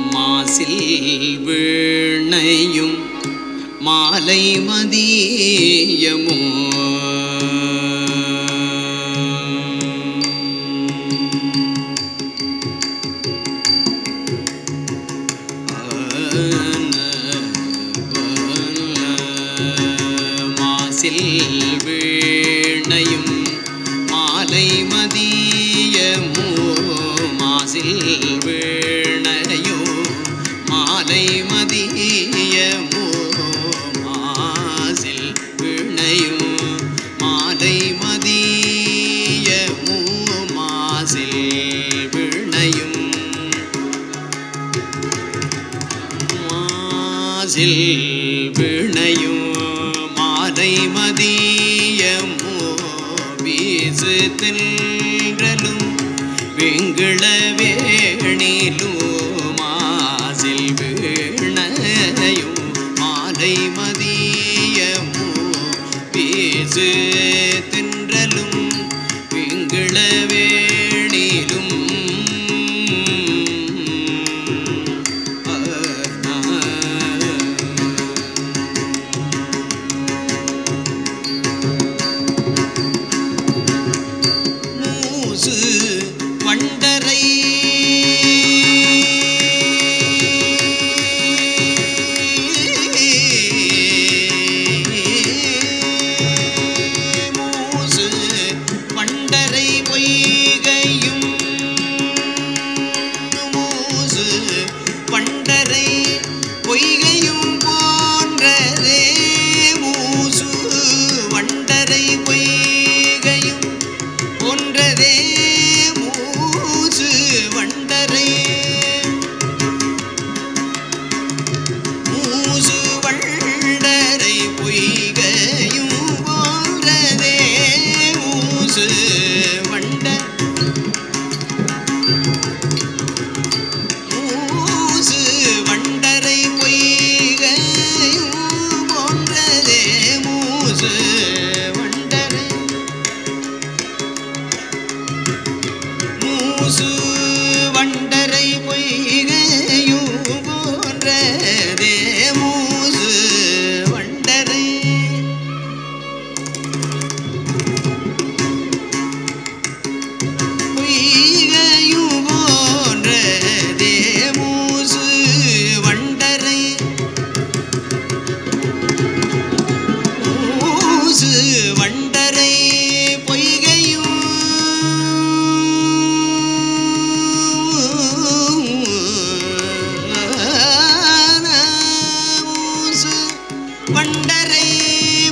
மாசில் வீணையும் மாலை மதியமோ மாசில் வீணையும் மாலை மதியமோ மாசில் வீணையோ மாலை மதியமோ மாசில் வீணையும் மாலை மதியமோ மாசில் வீணையும் மாசில் வீணையும் மாலை மதியமோ வீசு தென்றலும் வெங்கிள வேணிலும் மாசில் வீணையும் மாலை மதியமோ வீசு தென்றலும் வெங்கிள வேணிலும் வண்டரை மூசு வண்டரை பொய்கையும் மூசு வண்டரை பொய்கையும் போன்றதே மூசு வண்டரை பொய்கையும் போன்றதே மூசு வண்டரை மூசு வண்டரை பொய்கையும் போன்றதே மூசு வண்ட மூசு வண்டரை பொய்கையும் போன்றதே மூசு வண்டரை மூசு வண்டரை பொய்கையும் போன்றதே மூசு வண்டரை பொய்கையும் போன்றதே மூசு வண்டரை மூசு வண்டரை பொய்கையும் வண்டரை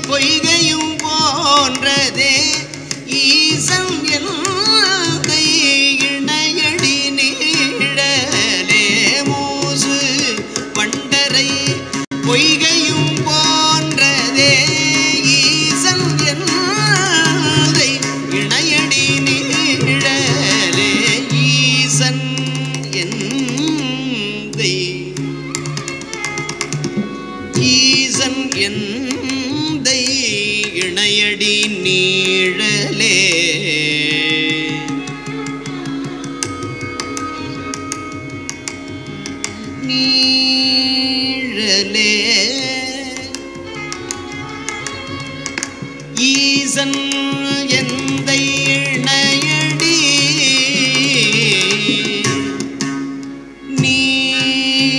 பொய்கையும் போன்றதே ஈசன் எல்லை இணையடி நீழலே மூசு வண்டரை பொய்கையும் போன்றதே ஈசன் எல்லை இணையடி நீழலே ஈசன் எந்தை ஈசன் எந்தை இணையடி நீழலே நீழலே ஈசன் எந்தை இணையடி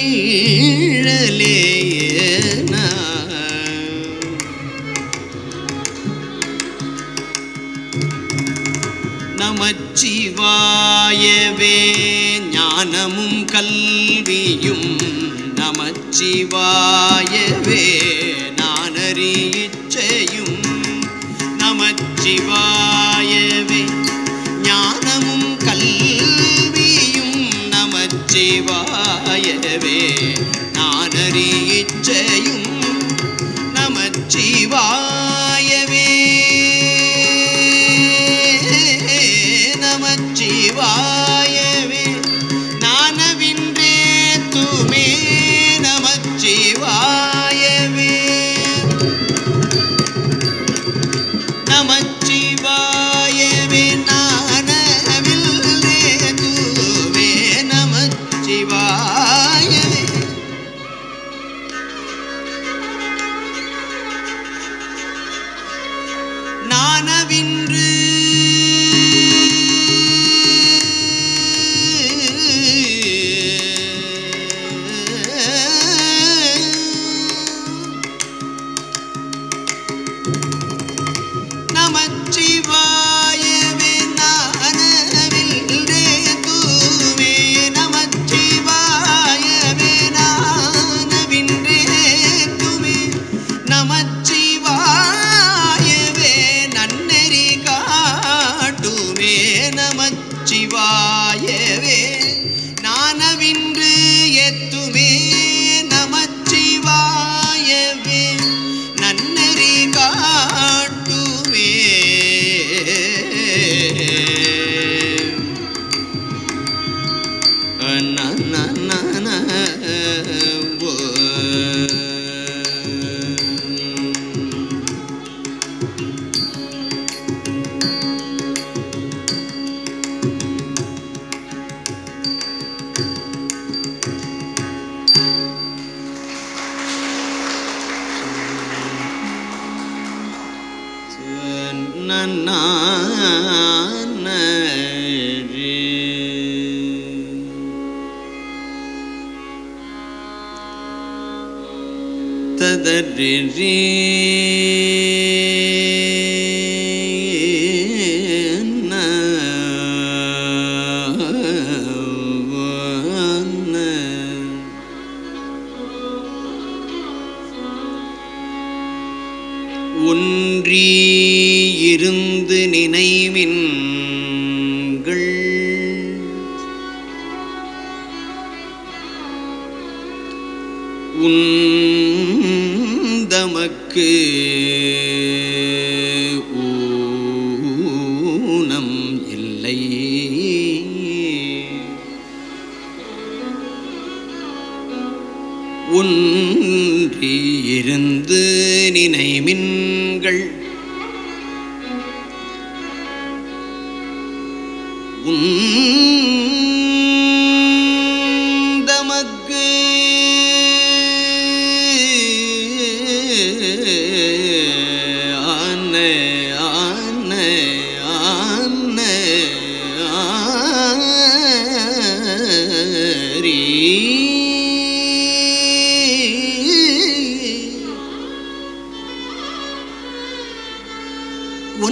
நீழலே நமச்சிவாயவே ஞானமும் கல்வியும் நமச்சிவாயவே நானறி இச்சையும் நமச்சிவாயவே ஞானமும் கல்வியும் நமச்சிவாயவே நானறி இச்சையும் நமச்சிவாயவே நமச்சிவாயவே நானவின்றே துமே நமச்சிவாயவே நமச்சிவாயவே நானவின்று எத்துமே நமச்சிவாயவே நன்னெறி காட்டுமே ஒன்றி இருந்து நினைமின்கள் உந்தமக்கு ஊனம் இல்லை ஒன்றி இருந்து நினைமின்கள் உந்தமக்கு ஆனே ஆனே ஆனே ஆரி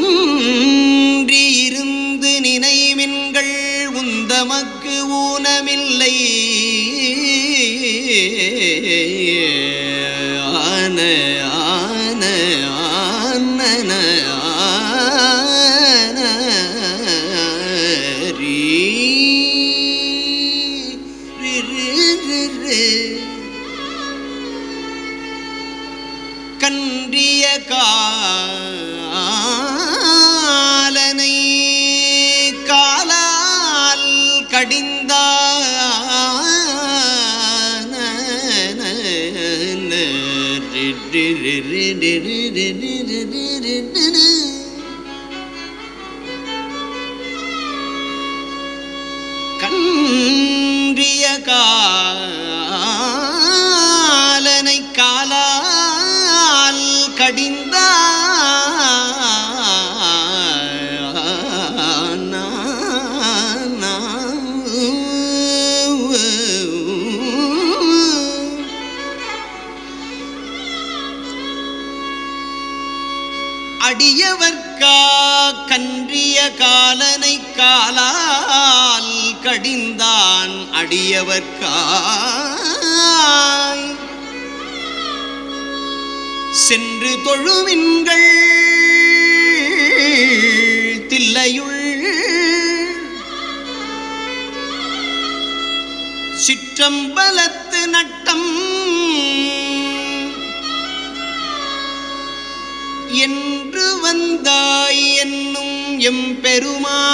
ஒன்றி இருந்து நினைவின்கள் உந்தமக்கு ஊனமில்லை ஆன ஆன ஆன கன்றிய காலனை காலால் கடிந்தான் கன்றிய காலனை காலால் கடிந்தான் அடியவர்க்கா கன்றிய காலனை காலால் கடிந்தான் அடியவர்க்காய் சென்று தொழுமின்கள் தில்லையுள் சிற்றம்பலத்து நட்டம் என்று வந்தாய் என்னும் எம்பெருமான்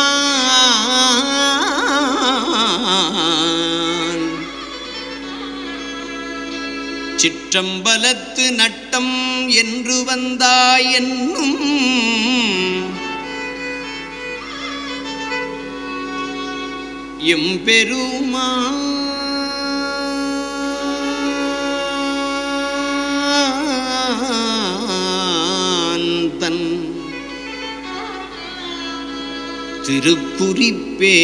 சிற்றம்பலத்து நட்டம் என்று வந்தாய் என்னும் எம்பெருமான் தன் திருக்குறிப்பே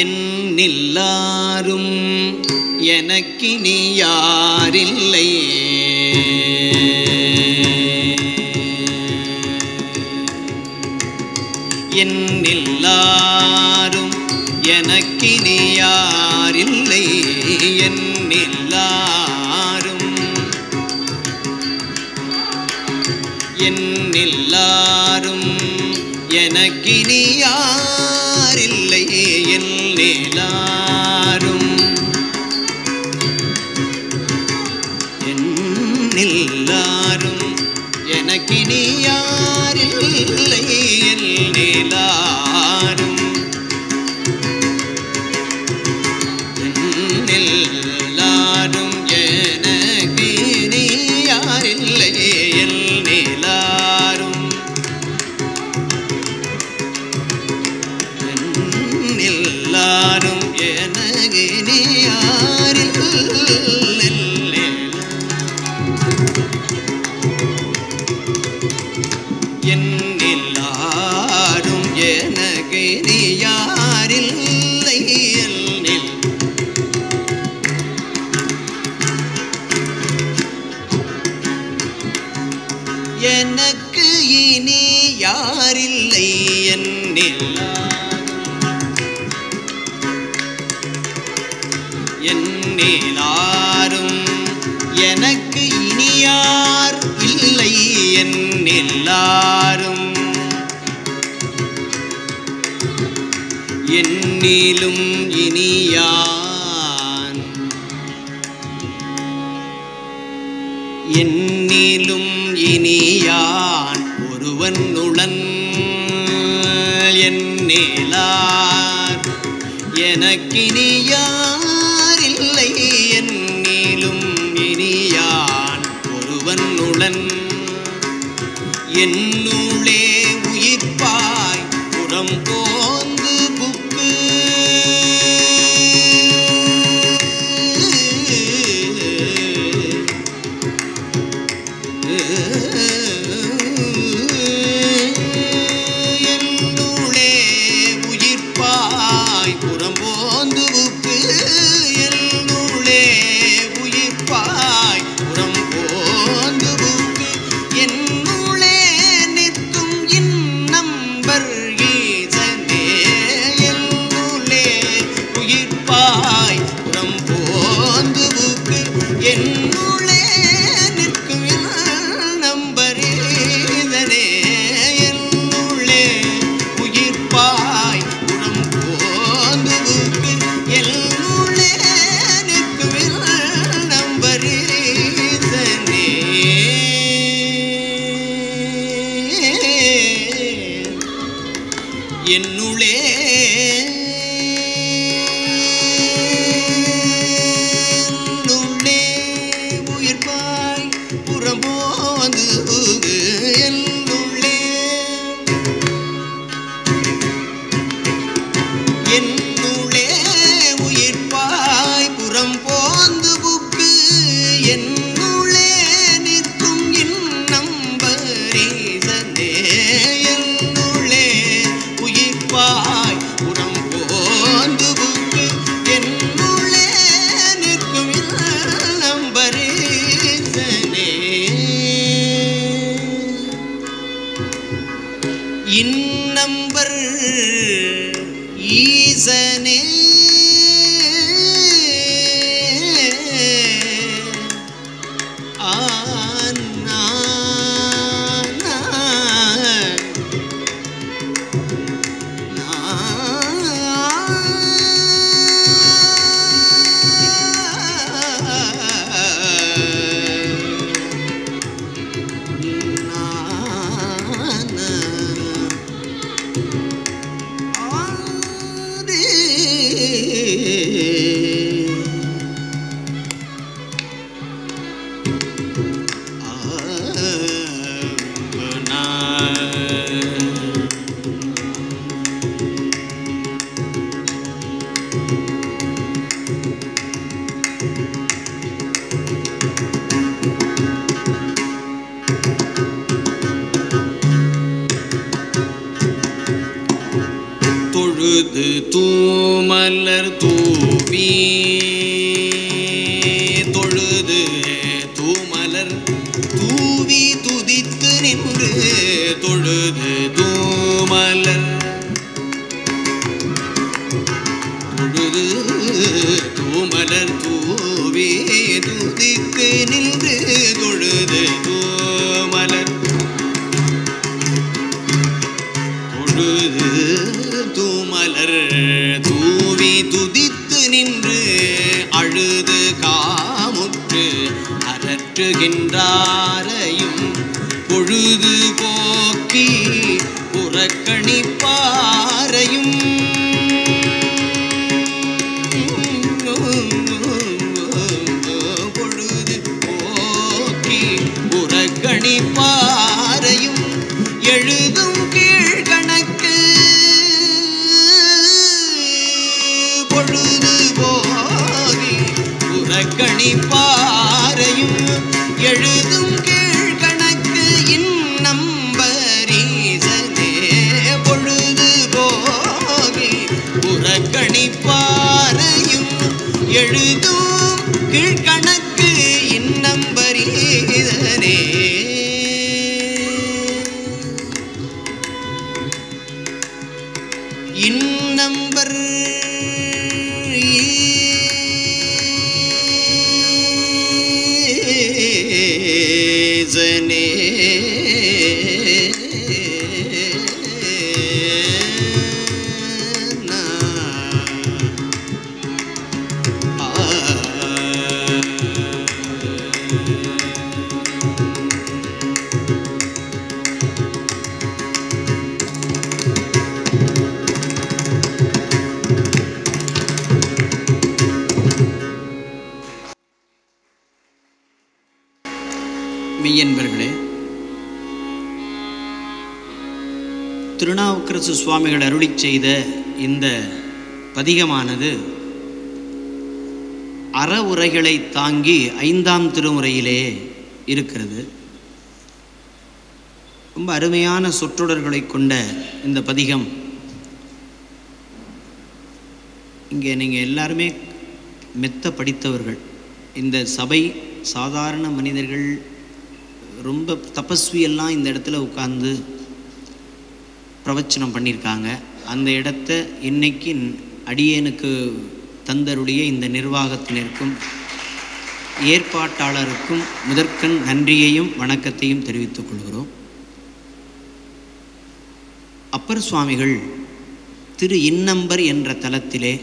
என்னில்லாரும் எனக்கினி யாரில்லை. என்னில்லாரும் எனக்கினி யாரில்லை. என்னில்லாரும் என்னில்லாரும் எனக்கினி யாரில்லை. என்னில்லாரும் என்னில்லாரும் எனக்கினி யாரில்லை. என்னில்லாரும் என்னில்லாரும் எனக்கினி யாரில்லை. என்னில்லாரும் என்னில்லாரும் எனக்கினி யாரில்லை. என்னில்லாரும் எனக்கினி யாரில்லை. எனக்கு இனி யாரில்லை. என்னில்லாரும் எனக்கு இனி யார் இல்லை. என்னில்லாரும் என்னிலும் இனியான் என்னிலும் இனியான் ஒருவன் உளன். என்னிலார் எனக்கினி யாரில்லை. என்னிலும் இனியான் ஒருவன் உளன். என்னுளே உயிர்ப்பாய் புறம் போந்து புக்கு என்னுளே உயிர்ப்பாய் புறம் போந்து புக்கு தொழுது தூமலர் தூவி தொழுது தூமலர் தூவி துதித்து நின்று தொழுது தூமலர் தொழுது தூமலர் தூவி துதித்து நின்று தொழுது தூமலர் தொழுது தூமலர் தூவி துதித்து நின்று அழுது காமுற்று அரற்றுகின்றாரையும் பொழுது போக்கி புறக்கணிப்பாரையும் பொழுது போக்கி புறக்கணிப்பாரையும் எழுதும் கீழ்கணக்கு பொழுது போகி புறக்கணிப்பாரையும் எழுதும் கீழ்கணக்கு இன்னம்பரீசனே பொழுது போகி புறக்கணிப்பாரையும் எழுதும் கீழ்கணக்கு இன்னம்பரீசனே இன்னம்பர் ஈசனே மெய்யன்பர்களே, திருநாவுக்கரசு சுவாமிகள் அருளிச் செய்த இந்த பதிகமானது அற உரைகளை தாங்கி 5ஆம் திருமுறையிலே இருக்கிறது. ரொம்ப அருமையான சொற்றொடர்களை கொண்ட இந்த பதிகம். இங்கே நீங்கள் எல்லாருமே மெத்த படித்தவர்கள். இந்த சபை சாதாரண மனிதர்கள், ரொம்ப தபஸ்வியெல்லாம் இந்த இடத்துல உட்கார்ந்து பிரவச்சனம் பண்ணியிருக்காங்க. அந்த இடத்த இன்னைக்கு அடியேனுக்கு தந்தருடைய இந்த நிர்வாகத்தினருக்கும் ஏற்பாட்டாளருக்கும் முதற்கண் நன்றியையும் வணக்கத்தையும் தெரிவித்துக் கொள்கிறோம். அப்பர் சுவாமிகள் திரு இன்னம்பர் என்ற தலத்திலே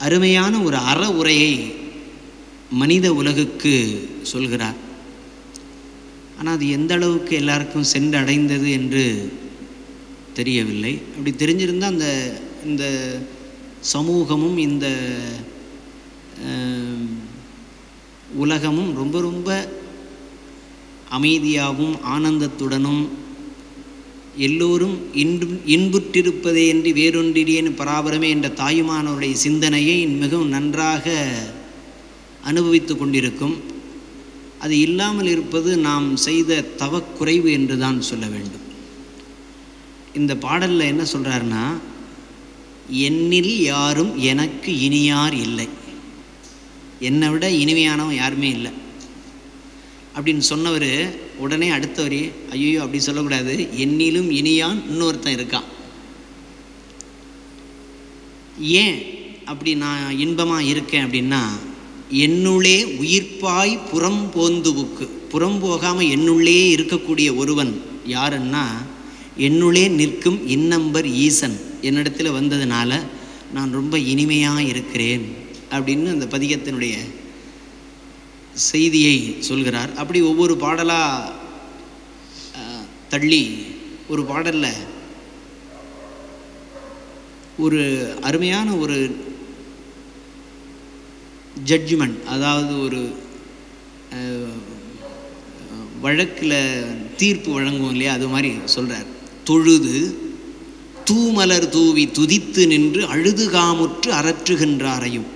அருமையான ஒரு அற உரையை மனித உலகுக்கு சொல்கிறார். ஆனால் அது எந்த அளவுக்கு எல்லாருக்கும் சென்று அடைந்தது என்று தெரியவில்லை. அப்படி தெரிஞ்சிருந்தால் இந்த சமூகமும் இந்த உலகமும் ரொம்ப ரொம்ப அமைதியாகவும் ஆனந்தத்துடனும் எல்லோரும் இன்புற்றிருப்பதே என்று வேறொன்றிலேன் பராபரமே என்ற தாயுமானவருடைய சிந்தனையை மிகவும் நன்றாக அனுபவித்து கொண்டிருக்கும். அது இல்லாமல் இருப்பது நாம் செய்த தவக்குறைவு என்று தான் சொல்ல வேண்டும். இந்த பாடலில் என்ன சொல்கிறாருன்னா, என்னில் யாரும் எனக்கு இனியார் இல்லை, என்னை விட இனிமையானவன் யாருமே இல்லை அப்படின்னு சொன்னவர் உடனே அடுத்தவர் ஐயோ அப்படி சொல்லக்கூடாது, என்னிலும் இனியான் இன்னொருத்தன் இருக்கான். ஏன் அப்படி நான் இன்பமாக இருக்கேன் அப்படின்னா, என்னுள்ளே உயிர்ப்பாய் புறம் போந்துவுக்கு, புறம் போகாமல் என்னுள்ளே இருக்கக்கூடிய ஒருவன் யாருன்னா என்னுள்ளே நிற்கும் இன்னம்பர் ஈசன் என்னிடத்தில் வந்ததுனால நான் ரொம்ப இனிமையாக இருக்கிறேன் அப்படின்னு அந்த பதிகத்தினுடைய செய்தியை சொல்கிறார். அப்படி ஒவ்வொரு பாடலாக தள்ளி ஒரு பாடலில் ஒரு அருமையான ஒரு ஜட்ஜ்மெண்ட், அதாவது ஒரு வழக்கில் தீர்ப்பு வழங்குவோம் இல்லையா, அது மாதிரி சொல்கிறார். தொழுது தூமலர் தூவி துதித்து நின்று அழுது காமுற்று அரற்றுகின்றாரையும்.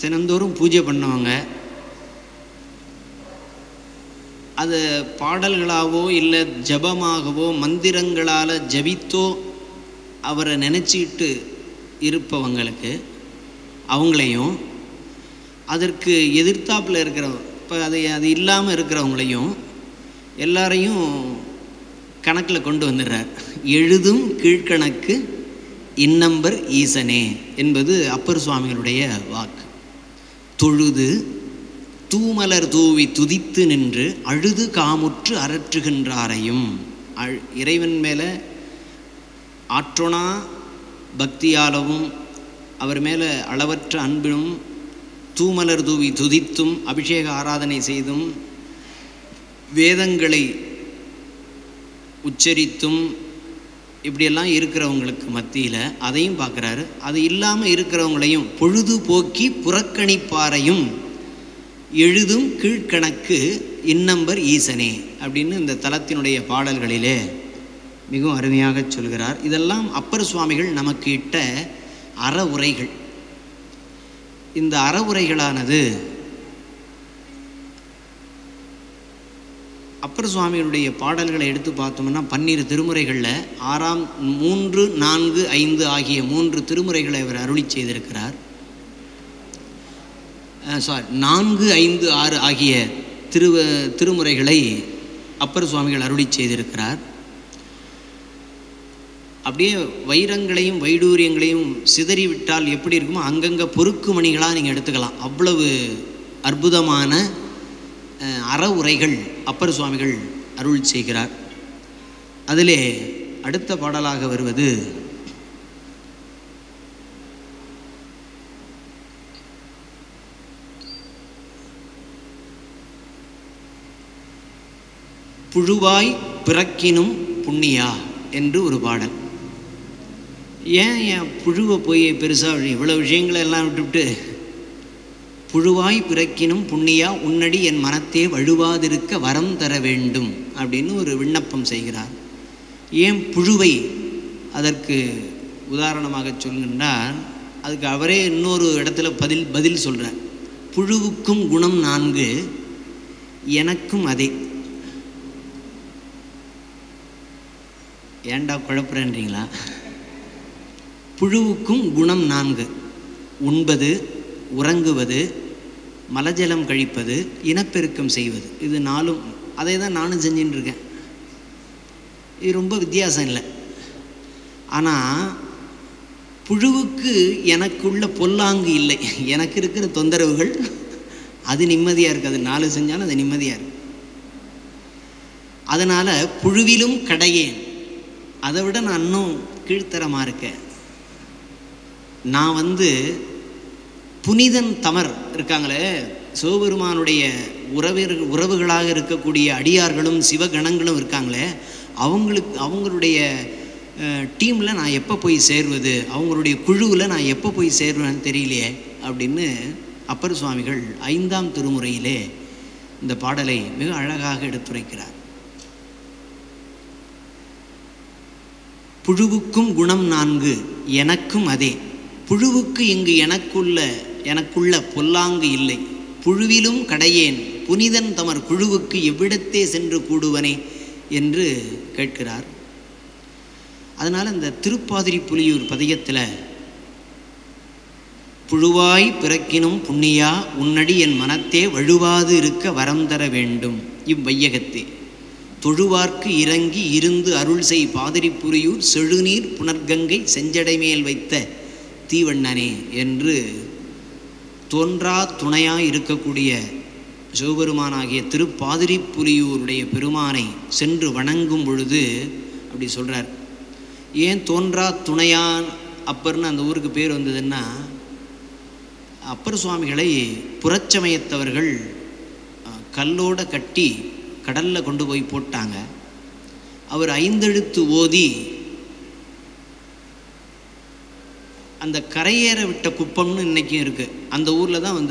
தினந்தோறும் பூஜை பண்ணவங்க அது பாடல்களாகவோ இல்லை ஜபமாகவோ மந்திரங்களால் ஜபித்தோ அவரை நினச்சிக்கிட்டு இருப்பவங்களுக்கு அவங்களையும், அதற்கு எதிர்த்தாப்பில் இருக்கிற இப்போ அது இல்லாமல் இருக்கிறவங்களையும் எல்லாரையும் கணக்கில் கொண்டு வந்துடுறார். எழுதும் கீழ்கணக்கு இன்னம்பர் ஈசனே என்பது அப்பர் சுவாமிகளுடைய வாக்கு. தொழுது தூமலர் தூவி துதித்து நின்று அழுது காமுற்று அரற்றுகின்றாரையும், இறைவன் மேலே ஆற்றொணா பக்தியாலவும் அவர் மேலே அளவற்ற அன்பினும் தூமலர் தூவி துதித்தும் அபிஷேக ஆராதனை செய்தும் வேதங்களை உச்சரித்தும் இப்படியெல்லாம் இருக்கிறவங்களுக்கு மத்தியில் அதையும் பார்க்குறாரு. அது இல்லாமல் இருக்கிறவங்களையும் பொழுதுபோக்கி புறக்கணிப்பாரையும் எழுதும் கீழ்கணக்கு இன்னம்பர் ஈசனே அப்படின்னு இந்த தலத்தினுடைய பாடல்களிலே மிகவும் அருமையாக சொல்கிறார். இதெல்லாம் அப்பர் சுவாமிகள் நமக்கு இட்ட அறவுரைகள். இந்த அறவுரைகளானது அப்பர் சுவாமிகளுடைய பாடல்களை எடுத்து பார்த்தோம்னா 12 திருமுறைகளில் 6, 3, 4, 5 ஆகிய 3 திருமுறைகளை அவர் அருளி செய்திருக்கிறார். 4, 5, 6 ஆகிய திருமுறைகளை அப்பர் சுவாமிகள் அருளி செய்திருக்கிறார். அப்படியே வைரங்களையும் வைடூரியங்களையும் சிதறிவிட்டால் எப்படி இருக்குமோ அங்கங்கே பொறுக்கு மணிகளாக நீங்கள் எடுத்துக்கலாம். அவ்வளவு அற்புதமான அறவுரைகள் அப்பர் சுவாமிகள் அருள் செய்கிறார். அதிலே அடுத்த பாடலாக வருவது புழுவாய் பிறக்கினும் புண்ணியா என்று ஒரு பாடல். ஏன் புழுவை போய் பெருசாக இவ்வளோ விஷயங்களை எல்லாம் விட்டுவிட்டு புழுவாய் பிறக்கினும் புண்ணியா உன்னடி என் மனத்தே வழுவாதிருக்க வரம் தர வேண்டும் அப்படின்னு ஒரு விண்ணப்பம் செய்கிறார். ஏன் புழுவை அதற்கு உதாரணமாக சொல்கின்றார். அதுக்கு அவரே இன்னொரு இடத்துல பதில் சொல்கிறார். புழுவுக்கும் குணம் 4 எனக்கும் அதே. ஏண்டா குழப்புறேன்றீங்களா? புழுவுக்கும் குணம் 4: உண்பது, உறங்குவது, மலஜலம் கழிப்பது, இனப்பெருக்கம் செய்வது. இது 4. அதே தான் நானும் செஞ்சுட்டு இருக்கேன். இது ரொம்ப வித்தியாசம் இல்லை. ஆனால் புழுவுக்கு எனக்குள்ள பொல்லாங்கு இல்லை. எனக்கு இருக்கிற தொந்தரவுகள் அது நிம்மதியாக இருக்குது. அது 4 செஞ்சாலும் அது நிம்மதியாக இருக்கு. அதனால் புழுவிலும் கடையேன். அதை விட நான் இன்னும் கீழ்த்தரமாக இருக்கேன். நான் புனிதன் தமர் இருக்காங்களே, சிவபெருமானுடைய உறவுகளாக இருக்கக்கூடிய அடியார்களும் சிவகணங்களும் இருக்காங்களே, அவங்களுடைய டீமில் நான் எப்போ போய் சேர்வது, அவங்களுடைய குழுவில் நான் எப்போ போய் சேருவேன்னு தெரியலையே அப்படின்னு அப்பர் சுவாமிகள் 5ஆம் திருமுறையிலே இந்த பாடலை மிக அழகாக எடுத்துரைக்கிறார். புழுவுக்கும் குணம் 4 எனக்கும் அதே. புழுவுக்கு இங்கு எனக்குள்ள பொல்லாங்கு இல்லை. புழுவிலும் கடையேன் புனிதன் தமர் குழுவுக்கு எவ்விடத்தே சென்று கூடுவனே என்று கேட்கிறார். அதனால் இந்த திருப்பாதிரி புலியூர் பதிகத்தில் புழுவாய் பிறக்கினும் புண்ணியா உன்னடி என் மனத்தே வழுவாது இருக்க வரம் தர வேண்டும் இவ்வையகத்தே தொழுவார்க்கு இறங்கி இருந்து அருள் செய் பாதிரி புலியூர் செழுநீர் புனர்கங்கை செஞ்சடை மேல் வைத்த தீவண்ணனே என்று தோன்றா துணையாய் இருக்கக்கூடிய சிவபெருமானாகிய திருப்பாதிரி புலியூருடைய பெருமானை சென்று வணங்கும் பொழுது அப்படி சொல்கிறார். ஏன் தோன்றா துணையான் அப்பர்னு அந்த ஊருக்கு பேர் வந்ததுன்னா, அப்பர் சுவாமிகளை புறச்சமயத்தவர்கள் கல்லோட கட்டி கடலில் கொண்டு போய் போட்டாங்க. அவர் 5 எழுத்து ஓதி அந்த கரையேற விட்ட குப்பம்னு இன்றைக்கும் இருக்குது. அந்த ஊரில் தான்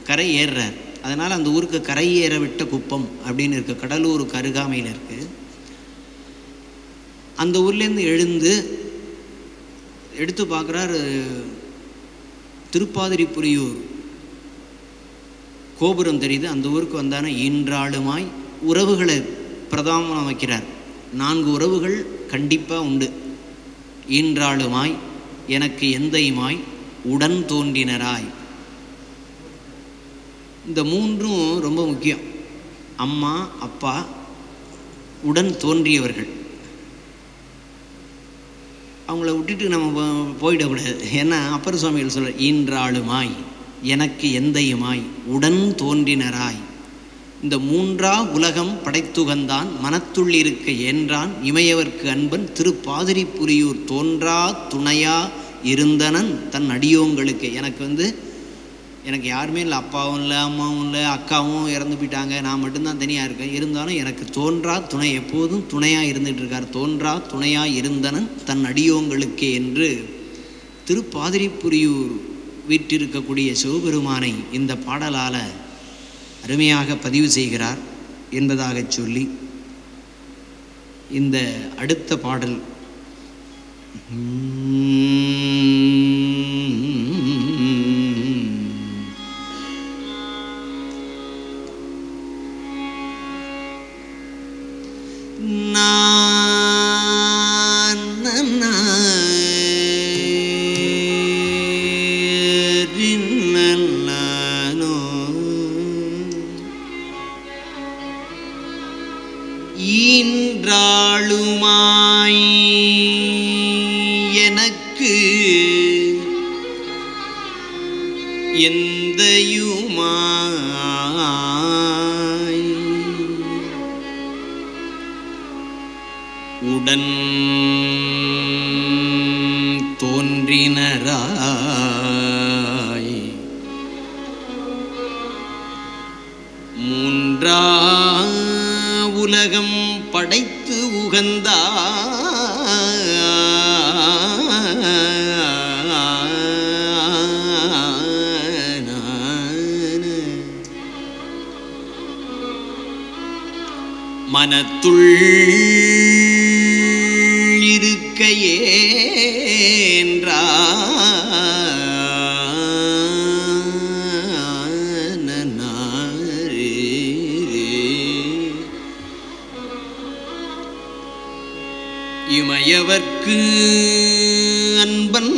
கரை ஏறுறார். அதனால் அந்த ஊருக்கு கரையேற விட்ட குப்பம் அப்படின்னு இருக்குது. கடலூருக்கு அருகாமையில் இருக்குது. அந்த ஊர்லேருந்து எழுந்து எடுத்து பார்க்குறார். திருப்பாதிரி புலியூர் கோபுரம் தெரியுது. அந்த ஊருக்கு வந்தானே இன்றாளுமாய் உறவுகளை பிரதானம் வைக்கிறார். 4 உறவுகள் கண்டிப்பாக உண்டு. ஈன்றாளுமாய், எனக்கு எந்தையுமாய், உடன் தோன்றினராய். இந்த 3ம் ரொம்ப முக்கியம். அம்மா, அப்பா, உடன் தோன்றியவர்கள். அவங்கள விட்டுட்டு நம்ம போயிடக்கூடாது. ஏன்னா அப்பர் சுவாமிகள் சொல்கிறார், ஈன்றாளுமாய், எனக்கு எந்தையுமாய், உடன் தோன்றினராய். இந்த 3ஆ உலகம் படைத்துகந்தான் மனத்துள் இருக்க ஏன்றான் இமையவர்க்கு அன்பன் திருப்பாதிரிப்புலியூர் தோன்றா துணையா இருந்தனன் தன் அடியோங்களுக்கு. எனக்கு யாருமே இல்லை, அப்பாவும் இல்லை, அம்மாவும் இல்லை, அக்காவும் இறந்து போயிட்டாங்க, நான் மட்டும்தான் தனியாக இருக்கேன். இருந்தாலும் எனக்கு தோன்றா துணை, எப்போதும் துணையாக இருந்துகிட்டு இருக்கார். தோன்றா துணையாக இருந்தனன் தன் அடியோங்களுக்கே என்று திருப்பாதிரிப்புலியூர் வீற்றிருக்கக்கூடிய சிவபெருமானை இந்த பாடலால் அருமையாக பதிவு செய்கிறார் என்பதாக சொல்லி, இந்த அடுத்த பாடல் ஈன்றாளுமாய், எனக்கு எந்தையுமாய், உடன் தோன்றினராய், 3ஆ உலகம் படைத்து உகந்தான் மனத்துள் இருக்க இமையவர்க்கு அன்பன்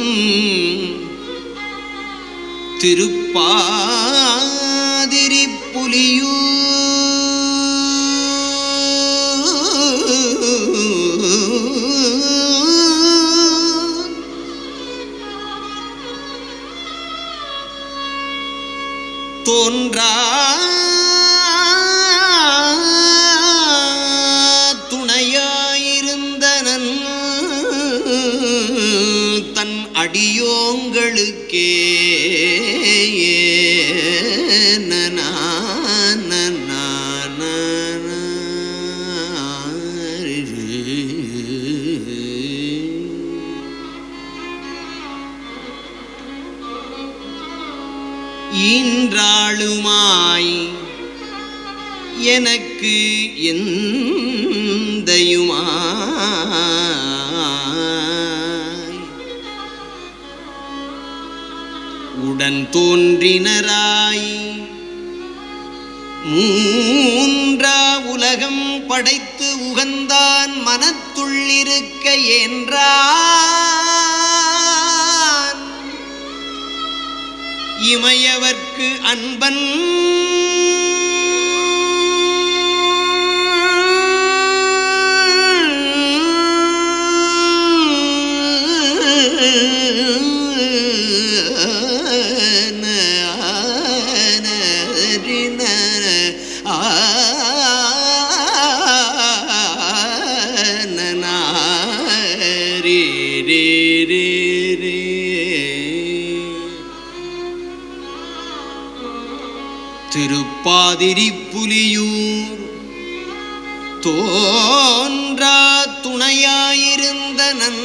திருப்பாதிரிப்புலியூர் தோன்றா துணையாயிருந்தனன் தன் அடியோங்களுக்கே ஈன்றாளுமாய், எனக்கு எந்தையுமாய், உடன் தோன்றினராய், 3ஆ உலகம் படைத்து உகந்தான் மனத்துள் இருக்க என்றான் இமையவர்க்கு அன்பன் திருப்பாதிரிப்புலியூர் தோன்றா துணையாயிருந்தனன்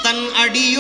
தன் அடியோங்களுக்கே